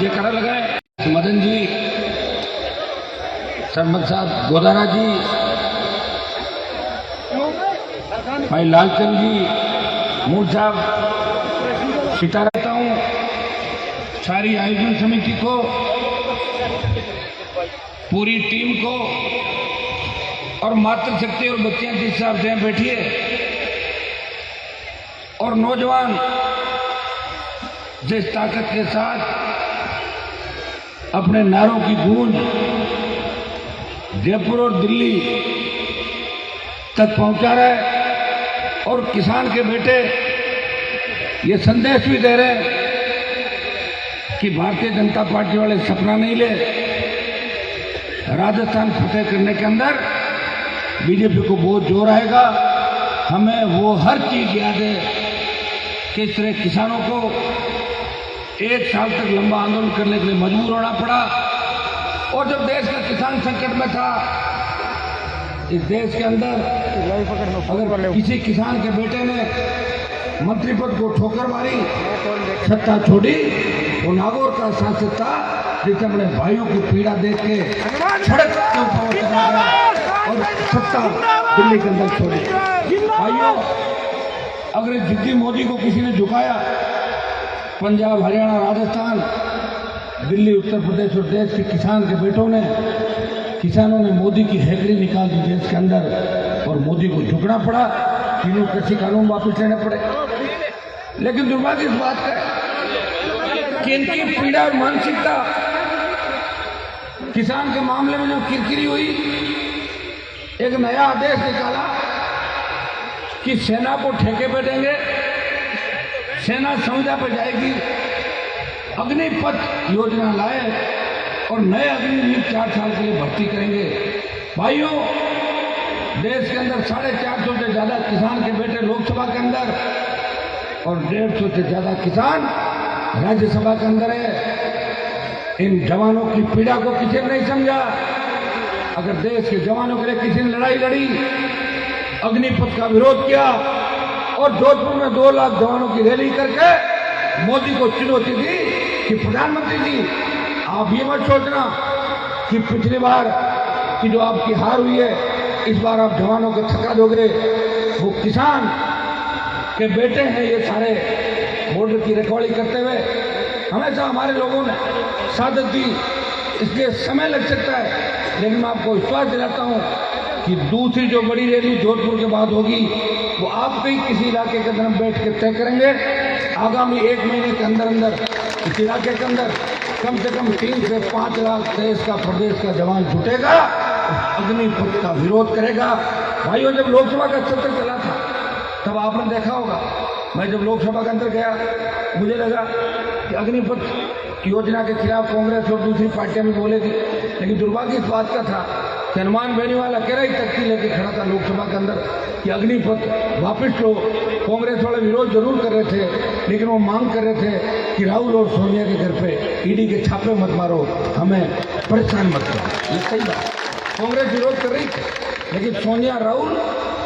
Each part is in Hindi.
ये करा लगाए मदन जी, सरमद साहब, गोदारा जी, भाई लालचंद जी, मूल साहब, सीता रहता हूँ, सारी आयोजन समिति को, पूरी टीम को और मातृशक्ति और बच्चियां जिस हिसाब से बैठिए और नौजवान जिस ताकत के साथ अपने नारों की गूंज जयपुर और दिल्ली तक पहुंचा रहे हैं और किसान के बेटे ये संदेश भी दे रहे हैं कि भारतीय जनता पार्टी वाले सपना नहीं ले, राजस्थान फतेह करने के अंदर बीजेपी को बहुत जोर आएगा। हमें वो हर चीज याद है कि इस तरह किसानों को 1 साल तक लंबा आंदोलन करने के लिए मजबूर होना पड़ा और जब देश का किसान संकट में था, इस देश के अंदर अगर किसी किसान के बेटे ने मंत्री पद को ठोकर मारी, सत्ता छोड़ी, वो नागौर का शासक था जिसने अपने भाइयों की पीड़ा देख के सड़क के ऊपर चला गया और सत्ता दिल्ली के अंदर छोड़ी। भाइयों, अगर जिद्दी मोदी को किसी ने झुकाया, पंजाब, हरियाणा, राजस्थान, दिल्ली, उत्तर प्रदेश और देश के किसान के बेटों ने, किसानों ने मोदी की हैकड़ी निकाल दी देश के अंदर और मोदी को झुकना पड़ा, तीनों कृषि कानून वापस लेने पड़े। लेकिन दुर्भाग्य इस बात का है कि इनकी पीड़ा और मानसिकता किसान के मामले में जो किरकिरी हुई, एक नया आदेश निकाला कि सेना को ठेके पे देंगे, सेना संविदा पर जाएगी, अग्निपथ योजना लाए और नए अग्निवीर 4 साल के लिए भर्ती करेंगे। भाइयों, देश के अंदर 450 से ज्यादा किसान के बेटे लोकसभा के अंदर और 150 से ज्यादा किसान राज्यसभा के अंदर है। इन जवानों की पीड़ा को किसी ने नहीं समझा। अगर देश के जवानों के लिए किसी ने लड़ाई लड़ी, अग्निपथ का विरोध किया और जोधपुर में 2 लाख जवानों की रैली करके मोदी को चुनौती दी कि प्रधानमंत्री जी, आप ये मत सोचना कि पिछली बार की जो आपकी हार हुई है, इस बार आप जवानों को थका दोगे। वो किसान के बेटे हैं ये सारे, बॉर्डर की रखवाली करते हुए हमेशा हमारे लोगों ने सादत दी। इसलिए समय लग सकता है, लेकिन मैं आपको विश्वास दिलाता हूं कि दूसरी जो बड़ी रैली जोधपुर के बाद होगी, वो आप ही किसी इलाके के अंदर बैठ के तय करेंगे। आगामी 1 महीने के अंदर अंदर इस इलाके के अंदर कम से कम 3 से 5 लाख देश का, प्रदेश का जवान जुटेगा, अग्निपथ का विरोध करेगा। भाइयों, जब लोकसभा का सत्र चला था तब आपने देखा होगा, मैं जब लोकसभा के अंदर गया, मुझे लगा कि अग्निपथ योजना के खिलाफ कांग्रेस और दूसरी पार्टियां भी बोलेगी, लेकिन दुर्भाग्य इस बात का था कि हनुमान बेनीवाल अकेला ही तख्ती लेके खड़ा था लोकसभा के अंदर कि अग्निपथ वापस लो। कांग्रेस वाले विरोध जरूर कर रहे थे, लेकिन वो मांग कर रहे थे कि राहुल और सोनिया के घर पे ईडी के छापे मत मारो, हमें परेशान मत करो। ये सही बात, कांग्रेस विरोध कर रही थी, लेकिन सोनिया, राहुल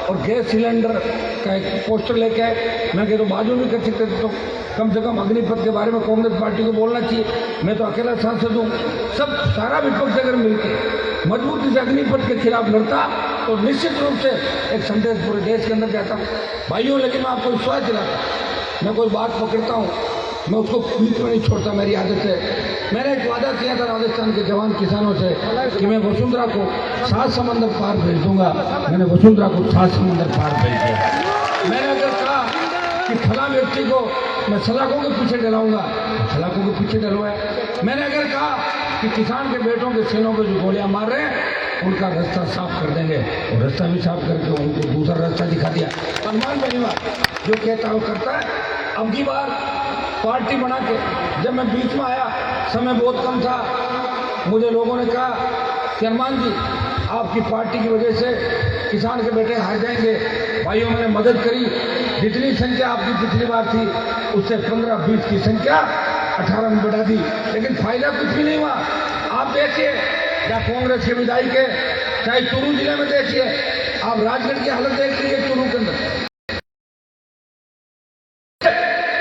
और गैस सिलेंडर का एक पोस्टर लेके आए। मैं कह रहा हूँ बाजू नहीं कर सकते तो कम से कम अग्निपथ के बारे में कांग्रेस पार्टी को बोलना चाहिए। मैं तो अकेला सांसद हूँ, सब सारा विपक्ष अगर मिलकर मजबूती से अग्निपथ के खिलाफ लड़ता तो निश्चित रूप से एक संदेश पूरे देश के अंदर जाता। भाइयों, लेकिन मैं आपको विश्वास दिलाता, मैं कोई बात पकड़ता हूँ, मैं उसको बीच में नहीं छोड़ता, मेरी आदत है। मैंने एक वादा किया था राजस्थान के जवान किसानों से कि मैं वसुंधरा को 7 समंदर पार भेज दूंगा। मैंने वसुंधरा को 7 समंदर पार भेज दिया। मैंने अगर कहा कि फला व्यक्ति को मैं सलाखों के पीछे डलाऊंगा, सलाखों के पीछे डलवाया। मैंने अगर कहा कि किसान के बेटों के सीनों पे जो गोलियां मार रहे हैं उनका रास्ता साफ कर देंगे, और रास्ता भी साफ करके उनको दूसरा रास्ता दिखा दिया। हनुमान बेनीवाल जो कहता है वो करता है। अब की बार पार्टी बना के जब मैं बीच में आया, समय बहुत कम था, मुझे लोगों ने कहा कि हनुमान जी, आपकी पार्टी की वजह से किसान के बेटे हार जाएंगे। भाइयों, मैंने मदद करी, जितनी संख्या आपकी पिछली बार थी उससे 15-20 की संख्या 18 में बढ़ा दी, लेकिन फायदा कुछ भी नहीं हुआ। आप देखिए, या कांग्रेस के विधायक है, चाहे चूरू जिले में देखिए, आप राजगढ़ की हालत देख लीजिए, चूरू के अंदर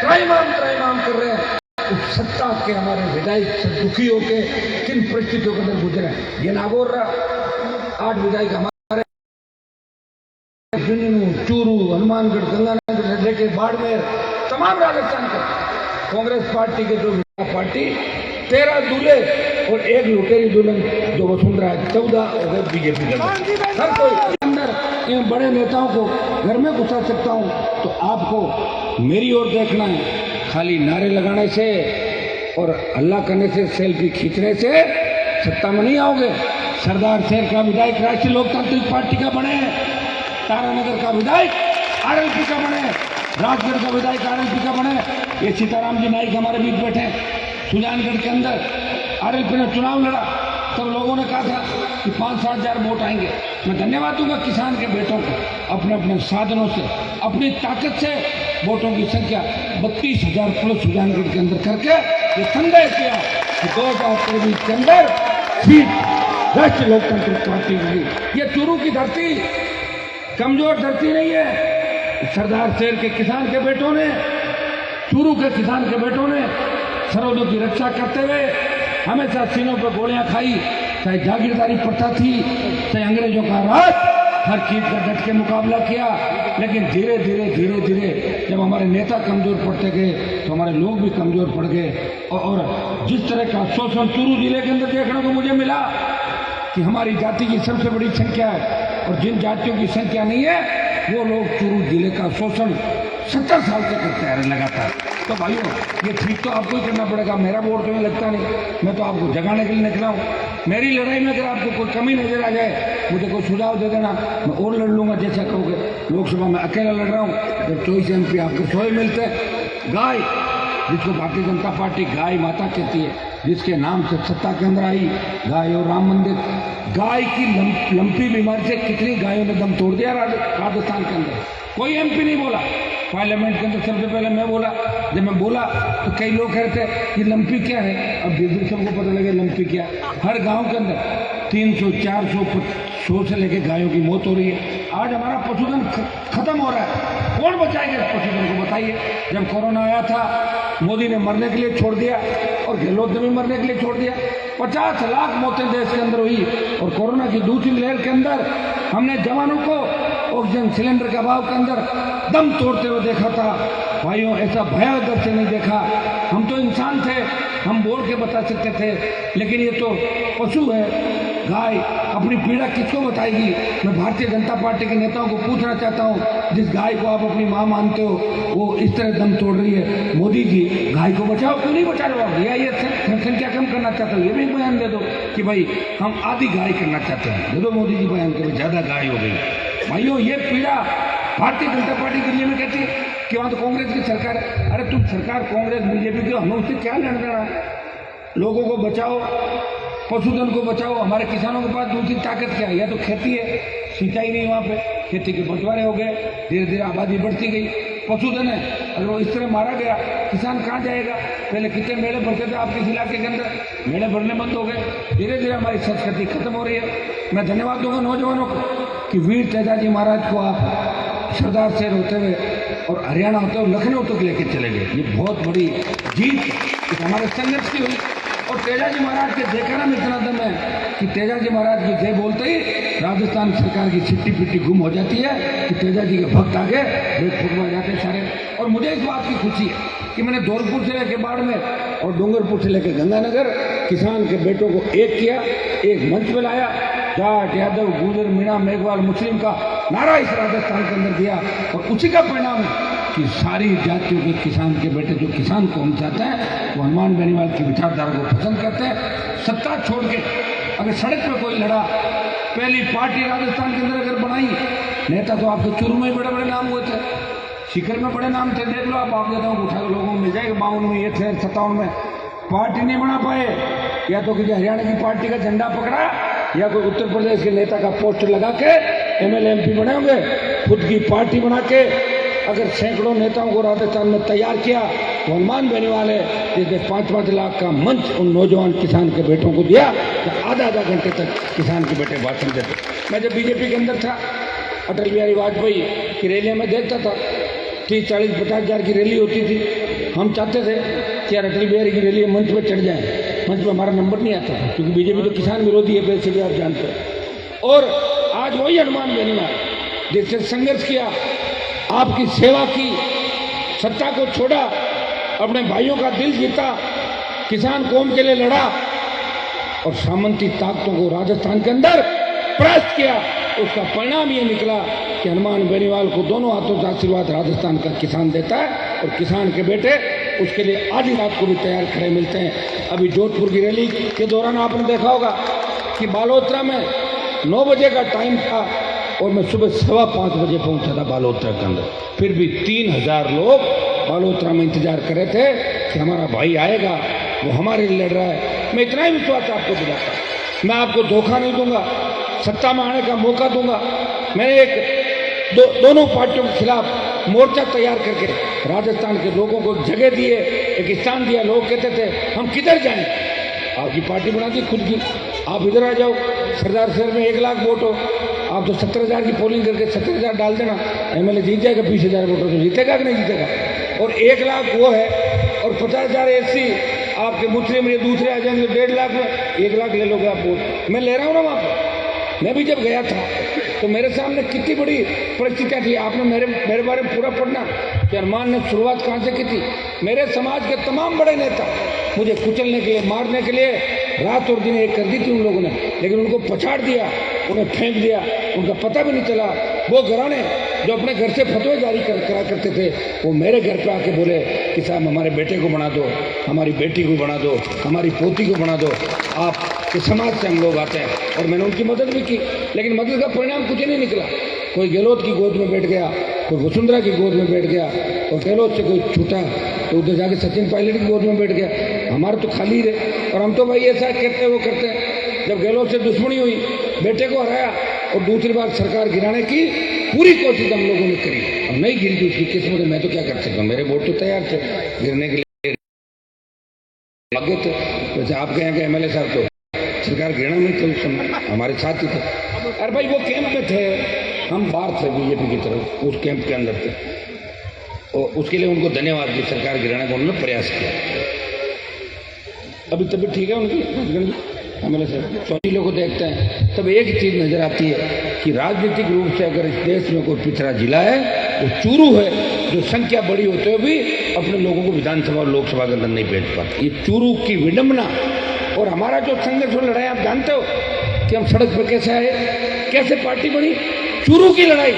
त्राईमाम कर रहे हैं। उस सत्ता के हमारे विधायक दुखी होके किन परिस्थितियों के अंदर गुजरे हैं। ये नागौर रहा 8 विधायक हमारे चूरू, हनुमानगढ़, गंगानगर से लेके बाड़मेर, तमाम राजस्थान के कांग्रेस पार्टी के जो पार्टी 13 दूल्हे और 1 लुटेरी दुल्हन जो वो सुन रहा है 14 हो गए बीजेपी के हर कोई अंदर इन बड़े नेताओं को घर में घुसा सकता हूं। तो आपको मेरी ओर देखना है, खाली नारे लगाने से और हल्ला करने से, सेल्फी खींचने से सत्ता में नहीं आओगे। सरदार शहर का विधायक राष्ट्रीय लोकतांत्रिक पार्टी का बने, तारानगर का विधायक आरएलपी का बने, राजगढ़ का विधायक आरएलपी का बने। ये सीताराम जी नाइक हमारे बीच बैठे, सुजानगढ़ के अंदर आरएलपी ने चुनाव लड़ा, तब लोगों ने कहा था कि 5-7 हजार वोट आएंगे। मैं धन्यवाद दूंगा किसान के बेटों को, अपने अपने साधनों से, अपनी ताकत से वोटों की संख्या 32,000 प्लस सुजानगढ़ के अंदर करके ये संदेह किया कि 2023 के अंदर सीट राष्ट्रीय लोकतांत्रिक पार्टी होगी। ये चूरू की धरती कमजोर धरती नहीं है। सरदार शेर के किसान के बेटों ने, चूरू के किसान के बेटों ने सरहदों की रक्षा करते हुए हमेशा सीनों पर गोलियां खाई, चाहे जागीरदारी प्रथा थी, चाहे अंग्रेजों का राज, हर चीज का डट के मुकाबला किया। लेकिन धीरे धीरे जब हमारे नेता कमजोर पड़ते गए तो हमारे लोग भी कमजोर पड़ गए। और जिस तरह का शोषण चूरू जिले के अंदर देखने को मुझे मिला कि हमारी जाति की सबसे बड़ी संख्या है और जिन जातियों की संख्या नहीं है वो लोग चूरू जिले का शोषण 70 साल से करते आ रहे लगातार। तो भाइयों ये ठीक तो आपको ही करना पड़ेगा, मेरा वोट तुम्हें लगता नहीं, मैं तो आपको जगाने के लिए निकला हूँ। मेरी लड़ाई में अगर आपको कोई कमी नजर आ जाए मुझे कोई सुझाव दे देना, मैं और लड़ लूँगा जैसा कहोगे। लोकसभा में अकेला लड़ रहा हूँ, जब 24 MP आपको 100 मिलते। गाय, जिसको भारतीय जनता पार्टी गाय माता कहती है, जिसके नाम से सत्ता के अंदर आई, गाय और राम मंदिर, गाय की लंपी बीमारी से कितनी गायों ने दम तोड़ दिया राजस्थान के अंदर। कोई MP नहीं बोला, पार्लियामेंट के अंदर सबसे पहले मैं बोला। जब मैं बोला तो कई लोग कहते ये लंपी क्या है, अब धीरे सबको पता लगे लंपी क्या। हर गांव के अंदर 300, 400, 100 से लेकर गायों की मौत हो रही है। आज हमारा पशुधन खत्म हो रहा है, कौन बचाएगा इस पशुधन को बताइए। जब कोरोना आया था मोदी ने मरने के लिए छोड़ दिया और गहलोत ने भी मरने के लिए छोड़ दिया। 50 लाख मौतें देश के अंदर हुई और कोरोना की दूसरी लहर के अंदर हमने जवानों को ऑक्सीजन सिलेंडर के अभाव के अंदर दम तोड़ते हुए देखा था। भाइयों ऐसा भयावह दृश्य नहीं देखा। हम तो इंसान थे, हम बोल के बता सकते थे, लेकिन ये तो पशु है। गाय अपनी पीड़ा किसको बताएगी। मैं भारतीय जनता पार्टी के नेताओं को पूछना चाहता हूँ, जिस गाय को आप अपनी माँ मानते हो वो इस तरह दम तोड़ रही है, मोदी जी गाय को बचाओ, क्यों नहीं बचा रहे हो। ये संख्या कम करना चाहते हो, ये भी एक बयान दे दो कि भाई हम आधी गाय करना चाहते हैं, दे दो मोदी जी बयान के ज़्यादा गाय हो गई। भाइयों ये पीड़ा भारतीय जनता पार्टी दिल्ली में कहती है कि वहाँ तो कांग्रेस की सरकार है। अरे तुम सरकार कांग्रेस बीजेपी की, हमें उससे क्या लेना देना है। लोगों को बचाओ, पशुधन को बचाओ। हमारे किसानों के पास दूसरी ताकत क्या है, या तो खेती है, सिंचाई नहीं वहाँ पे, खेती के बंटवारे हो गए, धीरे धीरे आबादी बढ़ती गई। पशुधन है, अगर वो इस तरह मारा गया किसान कहाँ जाएगा। पहले कितने मेले भरते थे आपके इलाके के अंदर, मेले भरने बंद हो गए। धीरे धीरे हमारी संस्कृति खत्म हो रही है। मैं धन्यवाद दूंगा नौजवानों को कि वीर तेजाजी महाराज को आप सरदार शहर होते हुए और हरियाणा होते हुए लखनऊ तक लेके चले गए। ये बहुत बड़ी जीत हमारे संघर्ष की हुई। और तेजाजी महाराज के जयकारा में इतना दम है कि तेजाजी महाराज की जय बोलते ही राजस्थान सरकार की छिट्टी पिट्टी गुम हो जाती है कि तेजाजी के भक्त आगे बेट फुटवा जाते सारे। और मुझे इस बात की खुशी है कि मैंने धौलपुर से लेकर बाड़मेर और डूंगरपुर से लेकर गंगानगर किसान के बेटों को एक किया, एक मंच में लाया। जाट, यादव, गुजर, मीणा, मेघवाल, मुस्लिम का नारा इस राजस्थान के अंदर दिया और उसी का परिणाम है कि सारी जातियों के किसान के बेटे जो किसान को हम चाहते हैं वो हनुमान बेनीवाल की विचारधारा को पसंद करते हैं। सत्ता छोड़ के अगर सड़क पर कोई लड़ा, पहली पार्टी राजस्थान के अंदर अगर बनाई, नेता तो आपके चूरू में ही बड़े बड़े नाम हुए थे, सीकर में बड़े नाम थे, देख लो आप नेताओं को उठा के लोगों को मिल जाएगा। 52 में, ये थे 57 में पार्टी नहीं बना पाए, या तो किसी हरियाणा की पार्टी का झंडा पकड़ा या कोई उत्तर प्रदेश के नेता का पोस्टर लगा के MLA MP बने होंगे। खुद की पार्टी बना के अगर सैकड़ों नेताओं को राजस्थान में तैयार किया तो हनुमान बेनीवाल है जिसने 5-5 लाख का मंच उन नौजवान किसान के बेटों को दिया तो आधा घंटे तक किसान के बेटे भाषण देते। मैं जब बीजेपी के अंदर था, अटल बिहारी वाजपेयी की रैलियां में देखता था, 30, 40, 50 हज़ार की रैली होती थी। हम चाहते थे कि यार अटल बिहारी की रैली मंच पर चढ़ जाए, मंच पर हमारा नंबर नहीं आता था, क्योंकि बीजेपी तो किसान विरोधी है, वैसे भी आप जानते हो। और आज वही हनुमान बेनीवाल जिससे संघर्ष किया, आपकी सेवा की, सत्ता को छोड़ा, अपने भाइयों का दिल जीता, किसान कौम के लिए लड़ा और सामंती ताकतों को राजस्थान के अंदर परास्त किया। उसका परिणाम ये निकला कि हनुमान बेनीवाल को दोनों हाथों से आशीर्वाद राजस्थान का किसान देता है और किसान के बेटे उसके लिए आधी रात को भी तैयार खड़े मिलते हैं। अभी जोधपुर की रैली के दौरान आपने देखा होगा कि बालोतरा में 9 बजे का टाइम था और मैं सुबह 5:15 बजे पहुंचा था बालोतरा के अंदर। फिर भी 3000 लोग बालोतरा में इंतजार कर रहे थे कि हमारा भाई आएगा, वो हमारे लिए लड़ रहा है। मैं इतना ही विश्वास आपको दिलाता, मैं आपको धोखा नहीं दूंगा, सत्ता में आने का मौका दूंगा। मैंने दोनों पार्टियों के खिलाफ मोर्चा तैयार करके राजस्थान के लोगों को जगह दिए, एक स्थान दिया। लोग कहते थे हम किधर जाएं, आपकी पार्टी बना दी खुद की, आप इधर आ जाओ। सरदार शहर में 1 लाख वोट हो, आप तो 70,000 की पोलिंग करके 70,000 डाल देना, एमएलए जीत जाएगा। 20,000 वोटर तो जीतेगा कि नहीं जीतेगा। और 1 लाख वो है और 50,000 एससी आपके मुस्लिम ये दूसरे आ जाएंगे, 1.5 लाख में 1 लाख ले लोगे आप वोट। मैं ले रहा हूँ ना वहाँ पर। मैं भी जब गया था तो मेरे सामने कितनी बड़ी परिस्थितियाँ थी। आपने मेरे बारे में पूरा पढ़ना कि हनुमान ने शुरुआत कहाँ से की थी। मेरे समाज के तमाम बड़े नेता मुझे कुचलने के लिए, मारने के लिए रात और दिन एक कर दी थी उन लोगों ने, लेकिन उनको पछाड़ दिया, उन्हें फेंक दिया, उनका पता भी नहीं चला। वो घराने जो अपने घर से फतवे जारी करा करते थे, वो मेरे घर पे आके बोले कि साहब हमारे बेटे को बना दो, हमारी बेटी को बना दो, हमारी पोती को बना दो, आप के समाज से हम लोग आते हैं। और मैंने उनकी मदद भी की, लेकिन मदद का परिणाम कुछ नहीं निकला। कोई गहलोत की गोद में बैठ गया, कोई वसुंधरा की गोद में बैठ गया, और गहलोत से कोई छूटा तो उधर जाके सचिन पायलट की गोद में बैठ गया। हमारे तो खाली रहे। और हम तो भाई ऐसा करते वो करते हैं। जब गहलोत से दुश्मनी हुई, बेटे को हराया और दूसरी बार सरकार गिराने की पूरी कोशिश हम लोगों ने करी, अब नहीं गिरी थी उसकी किस्मत है। मैं तो क्या कर सकता हूँ, मेरे वोट तो तैयार थे गिरने के लिए, आगे थे। वैसे आपके यहाँ के एमएलए साहब तो सरकार गिरना नहीं थे, उस समय हमारे साथ ही थे। अरे भाई वो कैंप में थे, हम बाहर थे बीजेपी की तरफ, उस कैंप के अंदर थे। और उसके लिए उनको धन्यवाद दी, सरकार गिराने का उन्होंने प्रयास किया। अभी तबीयत ठीक है उनकी, एमएलए साहब। चौधरी को देखते हैं सब एक ही चीज़ नजर आती है कि राजनीतिक रूप से अगर इस देश में कोई पिछड़ा जिला है वो चूरू है, जो संख्या बड़ी होते हुए भी अपने लोगों को विधानसभा और लोकसभा के अंदर नहीं भेज पाते। ये चूरू की विडंबना। और हमारा जो संघर्ष और लड़ाई आप जानते हो कि हम सड़क पर कैसे आए, कैसे पार्टी बनी। चूरू की लड़ाई,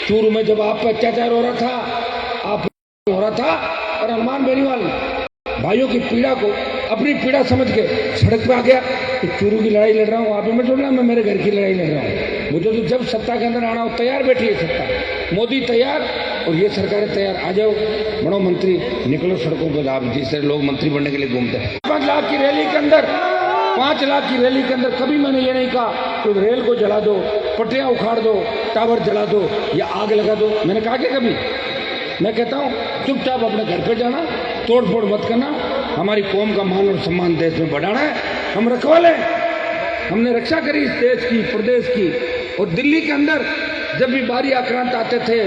चूरू में जब आप पर अत्याचार हो रहा था, आप हो रहा था, और हनुमान बेनीवाल भाइयों की पीड़ा को अपनी पीड़ा समझ के सड़क पे आ गया। तो चूरू की लड़ाई लड़ रहा हूँ, आप में थोड़ा, मैं मेरे घर की लड़ाई लड़ रहा हूँ। मुझे तो जब सत्ता के अंदर आना हो, तैयार बैठी है सत्ता, मोदी तैयार और ये सरकारें तैयार। आ जाओ बड़ो मंत्री, निकलो सड़कों पर। आप जिस तरह लोग मंत्री बनने के लिए घूमते हैं। 5 लाख की रैली के अंदर, 5 लाख की रैली के अंदर कभी मैंने ये नहीं कहा तो रेल को जला दो, पटरियाँ उखाड़ दो, टावर जला दो या आग लगा दो। मैंने कहा कि कभी? मैं कहता हूँ चुपचाप अपने घर पे जाना, तोड़ फोड़ मत करना। हमारी कौम का मान और सम्मान देश में बढ़ाना है, हम रखवाले। हमने रक्षा करी इस देश की, प्रदेश की। और दिल्ली के अंदर जब भी बारी आक्रांत आते थे,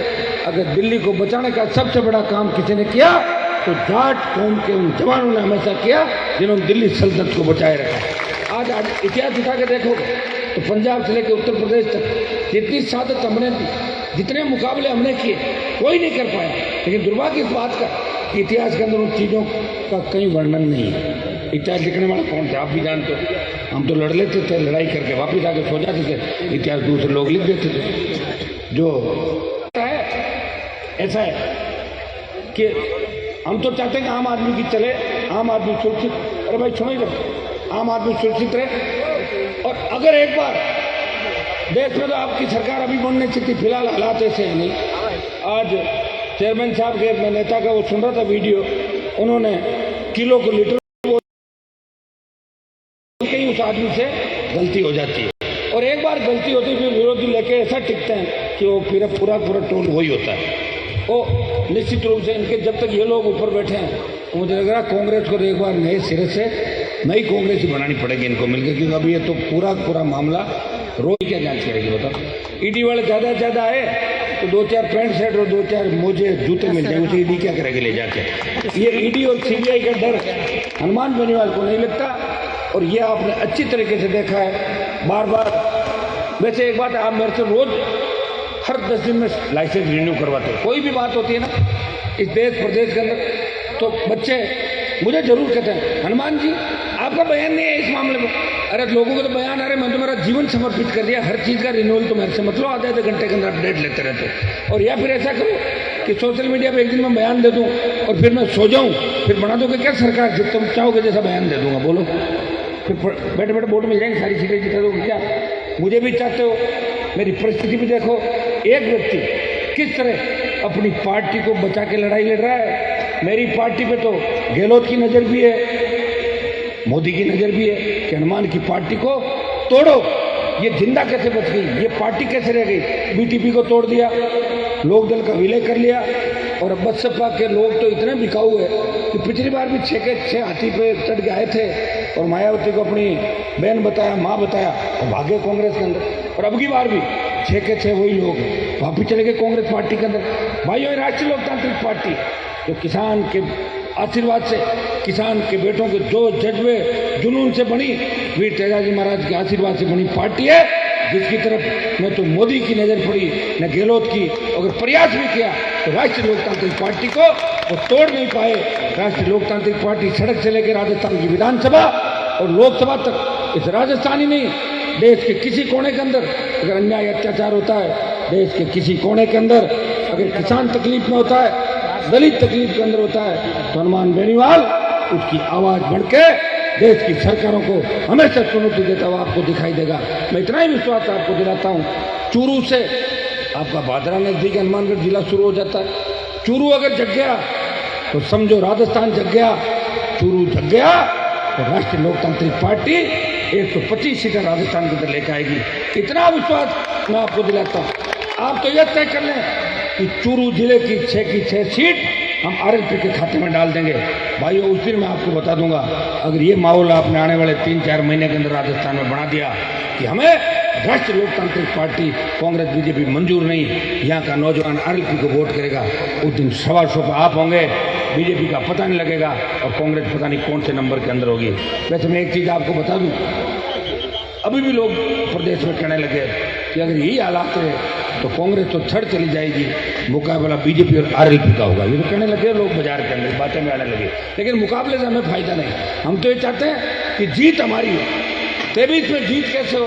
अगर दिल्ली को बचाने का सबसे बड़ा काम किसी ने किया तो जाट कौम के उन जवानों ने हमेशा किया जिन्होंने दिल्ली सल्तनत को बचाए रखा। आज इतिहास उठा के देखोगे तो पंजाब से लेकर उत्तर प्रदेश तक जितनी सादत हमने दी, जितने मुकाबले हमने किए, कोई नहीं कर पाया। लेकिन दुर्भाग्य इस बात का कि इतिहास के अंदर उन चीज़ों का कहीं वर्णन नहीं है। इतिहास लिखने वाला कौन था आप भी जानते हो। हम तो लड़ लेते थे, लड़ाई करके वापिस आके सो जाते थे, इतिहास दूसरे लोग लिख देते थे। जो है ऐसा है कि हम तो चाहते हैं कि आम आदमी की चले, आम आदमी सुरक्षित। अरे भाई सुनो इधर, आम आदमी सुरक्षित रहे। और अगर एक बार देश में तो आपकी सरकार अभी बनने चाहिए, फिलहाल हालात ऐसे हैं नहीं। आज चेयरमैन साहब के मैं नेता का वो सुन रहा था वीडियो, उन्होंने किलो को लीटर कहीं उस आदमी से गलती हो जाती है। और एक बार गलती होती है फिर विरोधी लेके ऐसा टिकते हैं कि वो फिर पूरा टोल वही होता है। वो निश्चित रूप से इनके जब तक ये लोग ऊपर बैठे हैं तो मुझे लग रहा है कांग्रेस को एक बार नए सिरे से नई कांग्रेस ही बनानी पड़ेगी इनको मिलकर, क्योंकि अभी ये तो पूरा मामला रोज क्या जांच करेगी बताओ। ईडी वाले ज़्यादा से ज़्यादा आए तो 2-4 पैंट शर्ट और 2-4 मोजे जूते मिल जाएंगे, उसे ईडी क्या करेगी ले जाके। ये ईडी और सीबीआई का डर हनुमान बेनीवाल को नहीं लगता। और ये आपने अच्छी तरीके से देखा है बार बार। वैसे एक बात है, आप मेरे से रोज हर 10 दिन में लाइसेंस रिन्यू करवाते हो। कोई भी बात होती है ना इस देश प्रदेश के अंदर, तो बच्चे मुझे जरूर कहते हैं हनुमान जी आपका बयान नहीं है इस मामले में। अरे लोगों को तो बयान आ रहे, मैं तो मेरा जीवन समर्पित कर दिया, हर चीज़ का रिन्यूअल तो मेरे से मतलब आधे घंटे के अंदर अपडेट लेते रहते। और या फिर ऐसा करो कि सोशल मीडिया पे एक दिन मैं बयान दे दूं और फिर मैं सो जाऊं, फिर बना दोगे क्या सरकार? जब तुम चाहोगे जैसा बयान दे दूंगा, बोलो। फिर बैठे बैठे वोट मिल जाएंगे, सारी सीटें जिता दोगे क्या? मुझे भी चाहते हो, मेरी परिस्थिति भी देखो। एक व्यक्ति किस तरह अपनी पार्टी को बचा के लड़ाई लड़ रहा है। मेरी पार्टी पे तो गहलोत की नज़र भी है, मोदी की नज़र भी है कि हनुमान की पार्टी को तोड़ो। ये जिंदा कैसे बच गई, ये पार्टी कैसे रह गई? बीटीपी को तोड़ दिया, लोकदल का विलय कर लिया। और बसपा के लोग तो इतने बिकाऊ है कि पिछली बार भी 6 के 6 हाथी पे चढ़ के आए थे और मायावती को अपनी बहन बताया, माँ बताया और भागे कांग्रेस के अंदर। और अब की बार भी 6 के 6 वही लोग वापिस चले गए कांग्रेस पार्टी के अंदर। भाइयों, राष्ट्रीय लोकतांत्रिक पार्टी जो किसान के आशीर्वाद से, किसान के बेटों के जो जज्बे जुनून से बनी, वीर तेजाजी महाराज के आशीर्वाद से बनी पार्टी है, जिसकी तरफ न तो मोदी की नज़र पड़ी न गहलोत की। अगर प्रयास भी किया तो राष्ट्रीय लोकतांत्रिक पार्टी को वो तोड़ नहीं पाए। राष्ट्रीय लोकतांत्रिक पार्टी सड़क से लेकर राजस्थान की विधानसभा और लोकसभा तक, इस राजस्थान ही नहीं देश के किसी कोने के अंदर अगर अन्याय अत्याचार होता है, देश के किसी कोने के अंदर अगर किसान तकलीफ में होता है, दलित तकलीफ के अंदर होता है, तो हनुमान बेनीवाल उसकी आवाज़ बढ़ के देश की सरकारों को हमेशा चुनौती देता हुआ आपको दिखाई देगा। मैं इतना ही विश्वास आपको दिलाता हूँ। चूरू से आपका भादरा नजदीक हनुमानगढ़ जिला शुरू हो जाता है। चूरू अगर जग गया तो समझो राजस्थान जग गया। चूरू जग गया तो राष्ट्रीय लोकतांत्रिक पार्टी 125 सीटें राजस्थान के अंदर लेकर आएगी। इतना विश्वास मैं आपको दिलाता हूँ। आप तो यह तय कर लें कि चूरू जिले की 6 की 6 सीट हम आरएलपी के खाते में डाल देंगे। भाइयों, उस दिन मैं आपको बता दूंगा, अगर ये माहौल आपने आने वाले 3-4 महीने के अंदर राजस्थान में बना दिया कि हमें राष्ट्रीय लोकतांत्रिक पार्टी कांग्रेस बीजेपी मंजूर नहीं, यहाँ का नौजवान आरएलपी को वोट करेगा, उस दिन 125 पे आप होंगे, बीजेपी का पता नहीं लगेगा और कांग्रेस पता नहीं कौन से नंबर के अंदर होगी। वैसे मैं एक चीज़ आपको बता दूँ, अभी भी लोग प्रदेश में कहने लगे कि अगर यही हालात है तो कांग्रेस तो थर्ड चली जाएगी, मुकाबला बीजेपी और आरएलपी का होगा। ये तो कहने लगे लोग, बाजार के अंदर बातें में आने लगे। लेकिन मुकाबले से हमें फायदा नहीं। हम तो ये चाहते हैं कि जीत हमारी हो। 23 में जीत कैसे हो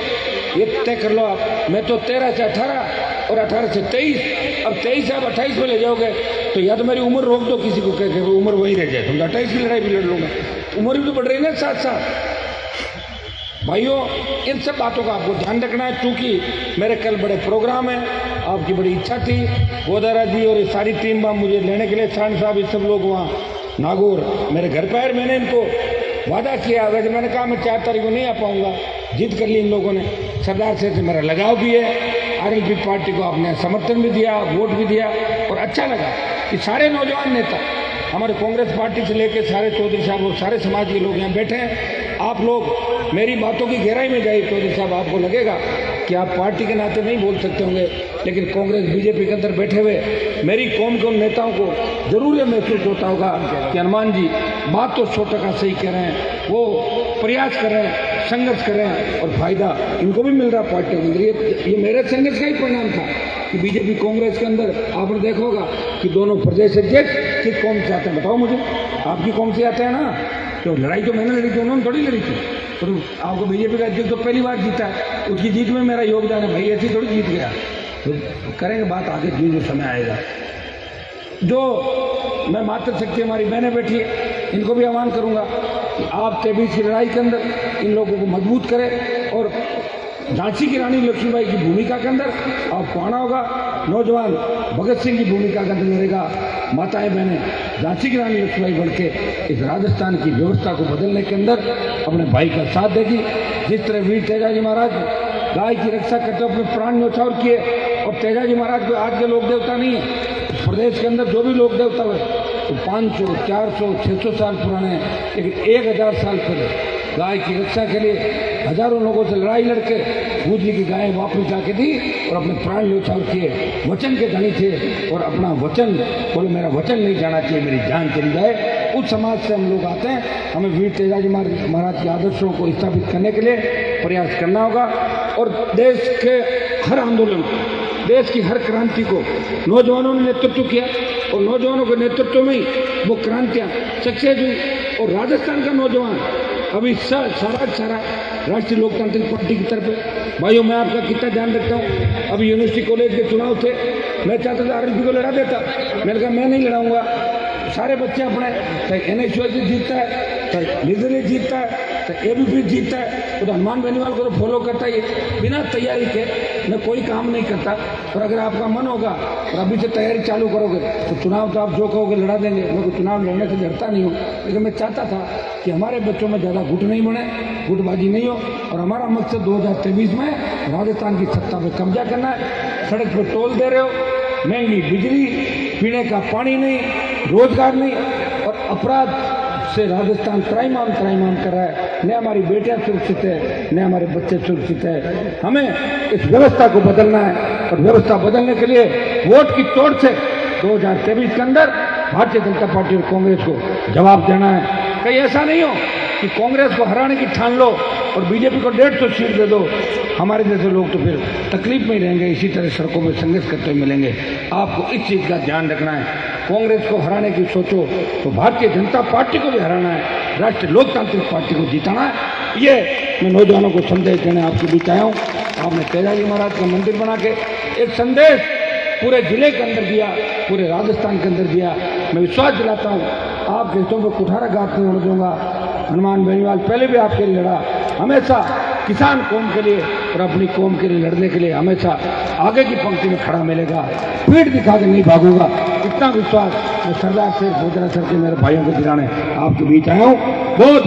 ये तय कर लो आप। मैं तो 13 से 18 और 18 से 23, अब 23 से आप 28 में ले जाओगे तो या तो मेरी उम्र रोक दो, किसी को कह के उम्र वही रह जाए, तो 28 की लड़ाई भी लड़ लूँगा। उम्र भी तो बढ़ रही है ना साथ साथ। भाइयों, इन सब बातों का आपको ध्यान रखना है, क्योंकि मेरे कल बड़े प्रोग्राम हैं। आपकी बड़ी इच्छा थी, गोदारा जी और ये सारी टीम वहाँ मुझे लेने के लिए, साण साहब ये सब लोग वहाँ नागौर मेरे घर पर आए। मैंने इनको वादा किया, वैसे मैंने कहा मैं 4 तारीख को नहीं आ पाऊँगा, जिद कर ली इन लोगों ने। सरदार से मेरा लगाव भी है, आरएलपी पार्टी को आपने समर्थन भी दिया, वोट भी दिया और अच्छा लगा कि सारे नौजवान नेता हमारे कांग्रेस पार्टी से लेकर सारे चौधरी साहब और सारे समाज के लोग यहाँ बैठे हैं। आप लोग मेरी बातों की गहराई में जाइए चौधरी साहब, आपको लगेगा कि आप पार्टी के नाते नहीं बोल सकते होंगे, लेकिन कांग्रेस बीजेपी के अंदर बैठे हुए मेरी कौम के उन नेताओं को जरूर ये महसूस होता होगा कि हनुमान जी बात तो 100% सही कह रहे हैं, वो प्रयास कर रहे हैं, संघर्ष कर रहे हैं और फायदा इनको भी मिल रहा है पार्टी के अंदर। ये मेरे संघर्ष का ही परिणाम था कि बीजेपी कांग्रेस के अंदर आपने देखा होगा कि दोनों प्रदेश अध्यक्ष किस कौम से आते हैं, बताओ मुझे। आपकी कौम से आते हैं ना, तो लड़ाई तो मैंने लड़ी थी, उन्होंने थोड़ी लड़ी थी। तो आपको बीजेपी का अध्यक्ष तो पहली बार जीता है, उसकी जीत में मेरा योगदान है भाई, ऐसी थोड़ी जीत गया। तो करेंगे बात आगे, जो समय आएगा। जो मैं मातृशक्ति हमारी बहनें बैठी है, इनको भी आह्वान करूंगा कि आप 23 की लड़ाई के अंदर इन लोगों को मजबूत करें और झांसी की रानी लक्ष्मीबाई की भूमिका के अंदर आपको आना होगा, नौजवान भगत सिंह की भूमिका के अंदर रहेगा, माताएं बहनें झांसी की रानी लक्ष्मीबाई बन के इस राजस्थान की व्यवस्था को बदलने के अंदर अपने भाई का साथ देगी। जिस तरह वीर तेजाजी महाराज गाय की रक्षा करते हुए अपने प्राण न्यौछावर किए, और तेजाजी महाराज को आज के लोक देवता नहीं है, प्रदेश के अंदर जो भी लोक देवता हुए तो 500, 400, 600 साल पुराने हैं, लेकिन 1000 साल पहले गाय की रक्षा के लिए हजारों लोगों से लड़ाई लड़के गुजरी की गाय वापस जाके दी और अपने प्राण न्यौछावर किए। वचन के धनी थे और अपना वचन बोले, मेरा वचन नहीं जाना चाहिए, मेरी जान चली जाए उस समाज से हम लोग आते हैं। हमें वीर तेजाजी महाराज के आदर्शों को स्थापित करने के लिए प्रयास करना होगा और देश के हर आंदोलन, देश की हर क्रांति को नौजवानों ने नेतृत्व किया और नौजवानों के नेतृत्व में ही वो क्रांतियाँ सक्सेस हुई। और राजस्थान का नौजवान अभी सारा राष्ट्रीय लोकतांत्रिक पार्टी की तरफ है। भाइयों, मैं आपका कितना ध्यान रखता हूँ। अभी यूनिवर्सिटी कॉलेज के चुनाव थे, मैं चाहता था आरएलपी को लड़ा देता, मैंने कहा मैं नहीं लड़ाऊंगा। सारे बच्चे अपने, चाहे NSUS जीतता है, चाहे निर्दलीय जीतता है, चाहे ABP जीतता है, तो हनुमान बेनीवाल को तो फॉलो करता ही है। बिना तैयारी के मैं कोई काम नहीं करता। और अगर आपका मन होगा और अभी से तैयारी चालू करोगे तो चुनाव तो आप जो कहोगे लड़ा देंगे। मैं कोई चुनाव लड़ने से डरता नहीं हूँ, लेकिन मैं चाहता था कि हमारे बच्चों में ज़्यादा गुट नहीं बने, गुटबाजी नहीं हो। और हमारा मकसद 2023 में राजस्थान की सत्ता पर कब्जा करना है। सड़क पर टोल दे रहे हो, महंगी बिजली, पीने का पानी नहीं, रोजगार नहीं, और अपराध से राजस्थान त्राईमाम कर रहा है। न हमारी बेटियां सुरक्षित है, न हमारे बच्चे सुरक्षित है। हमें इस व्यवस्था को बदलना है और व्यवस्था बदलने के लिए वोट की तोड़ से 2023 के अंदर भारतीय जनता पार्टी और कांग्रेस को जवाब देना है। कहीं ऐसा नहीं हो कि कांग्रेस को हराने की ठान लो और बीजेपी को 150 सीट दे दो। हमारे जैसे लोग तो फिर तकलीफ में ही रहेंगे, इसी तरह सड़कों में संघर्ष करते हुए मिलेंगे। आपको इस चीज़ का ध्यान रखना है। कांग्रेस को हराने की सोचो तो भारतीय जनता पार्टी को भी हराना है, राष्ट्रीय लोकतांत्रिक पार्टी को जिताना है। ये मैं नौजवानों को संदेश देने आपके बीच आया हूँ। आपने तेजाजी महाराज का मंदिर बना के एक संदेश पूरे जिले के अंदर दिया, पूरे राजस्थान के अंदर दिया। मैं विश्वास दिलाता हूँ आपके हितों में कुठारा घात नहीं होने दूंगा। हनुमान बेनीवाल पहले भी आपके लिए लड़ा, हमेशा किसान कौम के लिए और अपनी कौम के लिए लड़ने के लिए हमेशा आगे की पंक्ति में खड़ा मिलेगा। पीठ दिखा के नहीं भागूंगा, इतना विश्वास मैं सरदार शेर भोजरा सर के मेरे भाइयों को दिलाने आपके बीच आया हूँ। बहुत बहुत